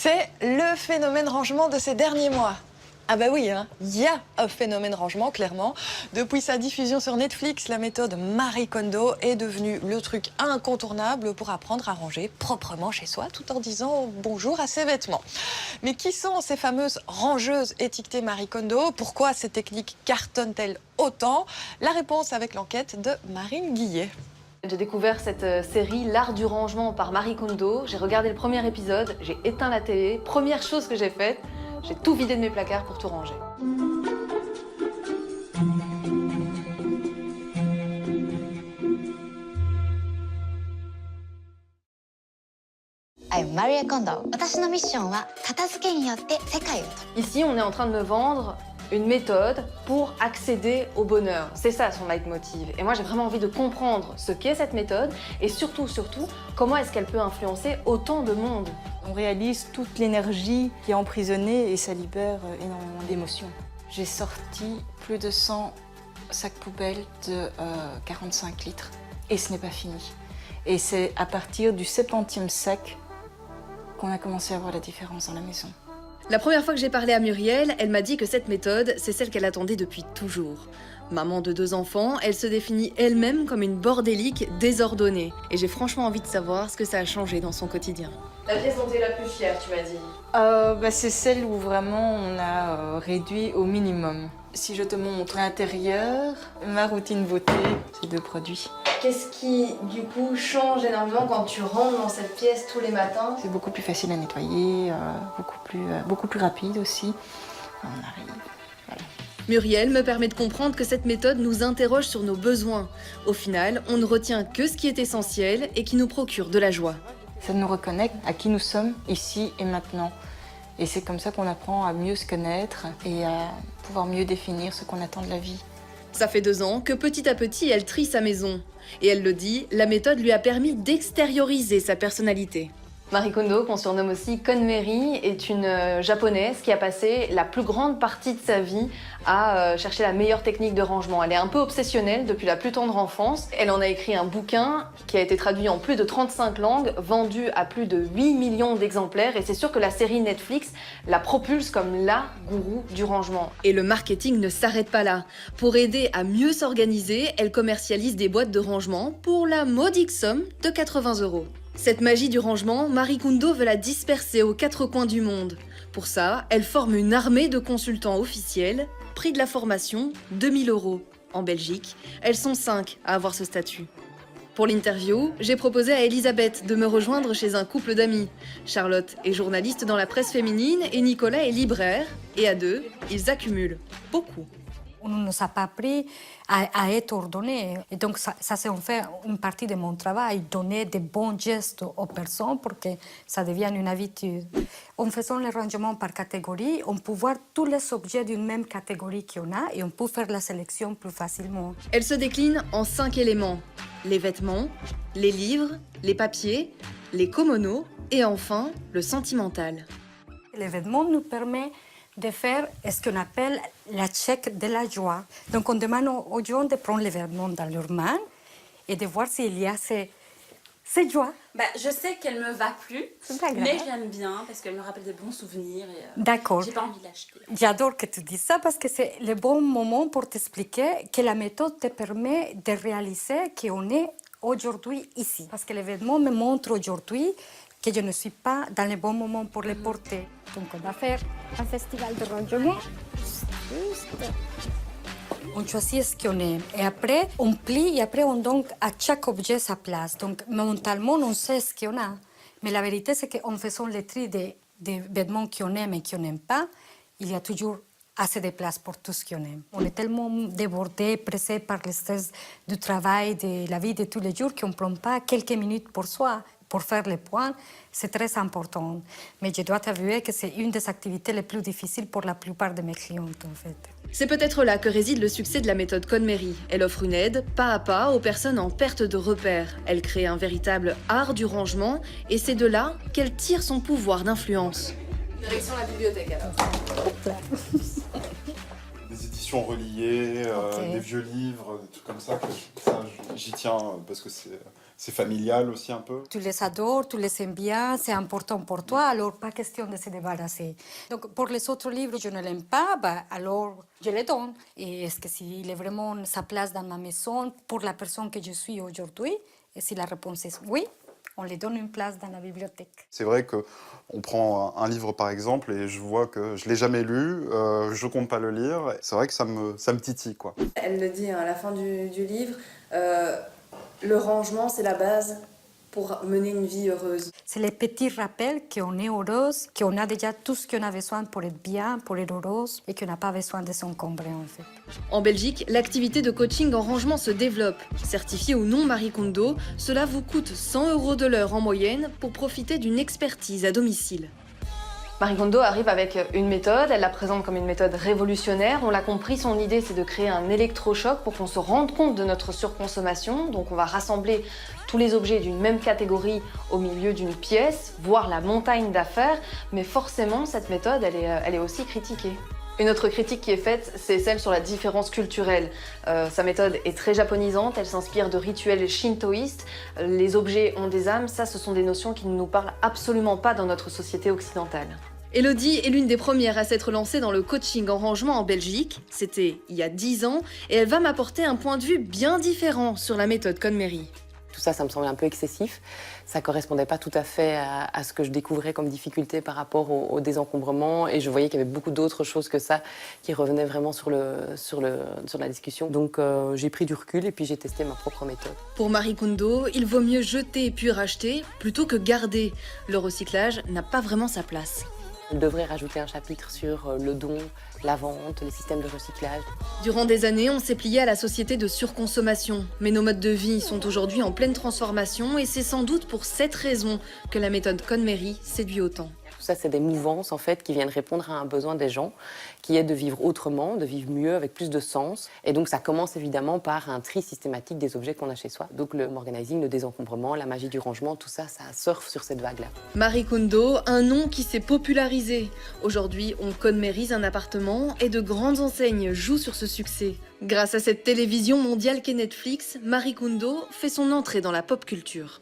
C'est le phénomène rangement de ces derniers mois. Ah bah oui, hein, il y a un phénomène rangement, clairement. Depuis sa diffusion sur Netflix, la méthode Marie Kondo est devenue le truc incontournable pour apprendre à ranger proprement chez soi, tout en disant bonjour à ses vêtements. Mais qui sont ces fameuses rangeuses étiquetées Marie Kondo? Pourquoi ces techniques cartonnent-elles autant? La réponse avec l'enquête de Marine Guillet. J'ai découvert cette série L'art du rangement par Marie Kondo. J'ai regardé le premier épisode, j'ai éteint la télé. Première chose que j'ai faite, j'ai tout vidé de mes placards pour tout ranger. I'm Marie Kondo. 私のミッションは片付けによって世界を。 Ici, on est en train de me vendre une méthode pour accéder au bonheur. C'est ça son leitmotiv. Et moi, j'ai vraiment envie de comprendre ce qu'est cette méthode et surtout, comment est-ce qu'elle peut influencer autant de monde. On réalise toute l'énergie qui est emprisonnée et ça libère énormément d'émotions. J'ai sorti plus de 100 sacs poubelles de 45 litres et ce n'est pas fini. Et c'est à partir du 70e sac qu'on a commencé à voir la différence dans la maison. La première fois que j'ai parlé à Muriel, elle m'a dit que cette méthode, c'est celle qu'elle attendait depuis toujours. Maman de 2 enfants, elle se définit elle-même comme une bordélique désordonnée. Et j'ai franchement envie de savoir ce que ça a changé dans son quotidien. La pièce dont tu es la plus fière, tu m'as dit? C'est celle où vraiment on a réduit au minimum. Si je te montre l'intérieur, ma routine beauté, c'est 2 produits. Qu'est-ce qui, du coup, change énormément quand tu rentres dans cette pièce tous les matins? C'est beaucoup plus facile à nettoyer, beaucoup plus rapide aussi. On arrive, voilà. Muriel me permet de comprendre que cette méthode nous interroge sur nos besoins. Au final, on ne retient que ce qui est essentiel et qui nous procure de la joie. Ça nous reconnecte à qui nous sommes, ici et maintenant. Et c'est comme ça qu'on apprend à mieux se connaître et à pouvoir mieux définir ce qu'on attend de la vie. Ça fait 2 ans que petit à petit, elle trie sa maison. Et elle le dit, la méthode lui a permis d'extérioriser sa personnalité. Marie Kondo, qu'on surnomme aussi KonMari, est une japonaise qui a passé la plus grande partie de sa vie à chercher la meilleure technique de rangement. Elle est un peu obsessionnelle depuis la plus tendre enfance. Elle en a écrit un bouquin qui a été traduit en plus de 35 langues, vendu à plus de 8 millions d'exemplaires. Et c'est sûr que la série Netflix la propulse comme la gourou du rangement. Et le marketing ne s'arrête pas là. Pour aider à mieux s'organiser, elle commercialise des boîtes de rangement pour la modique somme de 80 €. Cette magie du rangement, Marie Kondo veut la disperser aux 4 coins du monde. Pour ça, elle forme une armée de consultants officiels. Prix de la formation, 2 000 €. En Belgique, elles sont 5 à avoir ce statut. Pour l'interview, j'ai proposé à Elisabeth de me rejoindre chez un couple d'amis. Charlotte est journaliste dans la presse féminine et Nicolas est libraire. Et à 2, ils accumulent beaucoup. On ne nous a pas appris à être ordonné. Et donc, ça c'est en fait une partie de mon travail, donner des bons gestes aux personnes pour que ça devienne une habitude. En faisant le rangement par catégorie, on peut voir tous les objets d'une même catégorie qu'on a et on peut faire la sélection plus facilement. Elle se décline en 5 éléments. Les vêtements, les livres, les papiers, les komonos et enfin le sentimental. Les vêtements nous permettent de faire ce qu'on appelle la check de la joie. Donc on demande aux gens de prendre les vêtements dans leurs mains et de voir s'il y a cette joie. Je sais qu'elle me va plus, mais je l'aime bien parce qu'elle me rappelle de bons souvenirs et D'accord. j'ai pas envie de l'acheter. J'adore que tu dises ça parce que c'est le bon moment pour t'expliquer que la méthode te permet de réaliser qu'on est aujourd'hui ici. Parce que les vêtements me montrent aujourd'hui que je ne suis pas dans le bon moment pour les porter. Donc on va faire un festival de rangement. On choisit ce qu'on aime et après on plie et après on donne à chaque objet sa place. Donc mentalement on sait ce qu'on a. Mais la vérité c'est qu'en faisant le tri des vêtements qu'on aime et qu'on n'aime pas, il y a toujours assez de place pour tout ce qu'on aime. On est tellement débordés, pressés par le stress du travail, de la vie de tous les jours qu'on ne prend pas quelques minutes pour soi. Pour faire les points, c'est très important. Mais je dois t'avouer que c'est une des activités les plus difficiles pour la plupart de mes clientes, en fait. C'est peut-être là que réside le succès de la méthode KonMari. Elle offre une aide, pas à pas, aux personnes en perte de repères. Elle crée un véritable art du rangement et c'est de là qu'elle tire son pouvoir d'influence. Direction la bibliothèque alors. Des éditions reliées, des vieux livres, des trucs comme ça, j'y tiens parce que C'est familial aussi un peu. Tu les adores, tu les aimes bien, c'est important pour toi, alors pas question de se débarrasser. Donc pour les autres livres, je ne l'aime pas, bah, alors je les donne. Et est-ce que s'il est vraiment sa place dans ma maison pour la personne que je suis aujourd'hui? Et si la réponse est oui, on lui donne une place dans la bibliothèque. C'est vrai qu'on prend un livre par exemple et je vois que je ne l'ai jamais lu, je ne compte pas le lire. C'est vrai que ça me titille, quoi. Elle le dit à la fin du livre, le rangement c'est la base pour mener une vie heureuse. C'est les petits rappels qu'on est heureuse, qu'on a déjà tout ce qu'on a besoin pour être bien, pour être heureuse et qu'on n'a pas besoin de s'encombrer en fait. En Belgique, l'activité de coaching en rangement se développe. Certifiée ou non Marie Kondo, cela vous coûte 100 € de l'heure en moyenne pour profiter d'une expertise à domicile. Marie Kondo arrive avec une méthode, elle la présente comme une méthode révolutionnaire. On l'a compris, son idée c'est de créer un électrochoc pour qu'on se rende compte de notre surconsommation. Donc on va rassembler tous les objets d'une même catégorie au milieu d'une pièce, voir la montagne d'affaires. Mais forcément, cette méthode, elle est aussi critiquée. Une autre critique qui est faite, c'est celle sur la différence culturelle. Sa méthode est très japonisante, elle s'inspire de rituels shintoïstes. Les objets ont des âmes, ça ce sont des notions qui ne nous parlent absolument pas dans notre société occidentale. Elodie est l'une des premières à s'être lancée dans le coaching en rangement en Belgique. C'était il y a 10 ans et elle va m'apporter un point de vue bien différent sur la méthode KonMari. Tout ça, ça me semblait un peu excessif. Ça ne correspondait pas tout à fait à ce que je découvrais comme difficulté par rapport au désencombrement. Et je voyais qu'il y avait beaucoup d'autres choses que ça qui revenaient vraiment sur la discussion. Donc j'ai pris du recul et puis j'ai testé ma propre méthode. Pour Marie Kondo, il vaut mieux jeter puis racheter plutôt que garder. Le recyclage n'a pas vraiment sa place. On devrait rajouter un chapitre sur le don, la vente, les systèmes de recyclage. Durant des années, on s'est plié à la société de surconsommation. Mais nos modes de vie sont aujourd'hui en pleine transformation et c'est sans doute pour cette raison que la méthode KonMari séduit autant. Tout ça, c'est des mouvances en fait qui viennent répondre à un besoin des gens, qui est de vivre autrement, de vivre mieux, avec plus de sens. Et donc ça commence évidemment par un tri systématique des objets qu'on a chez soi. Donc le home organizing, le désencombrement, la magie du rangement, tout ça, ça surfe sur cette vague-là. Marie Kondo, un nom qui s'est popularisé. Aujourd'hui, on KonMarise un appartement et de grandes enseignes jouent sur ce succès. Grâce à cette télévision mondiale qu'est Netflix, Marie Kondo fait son entrée dans la pop culture.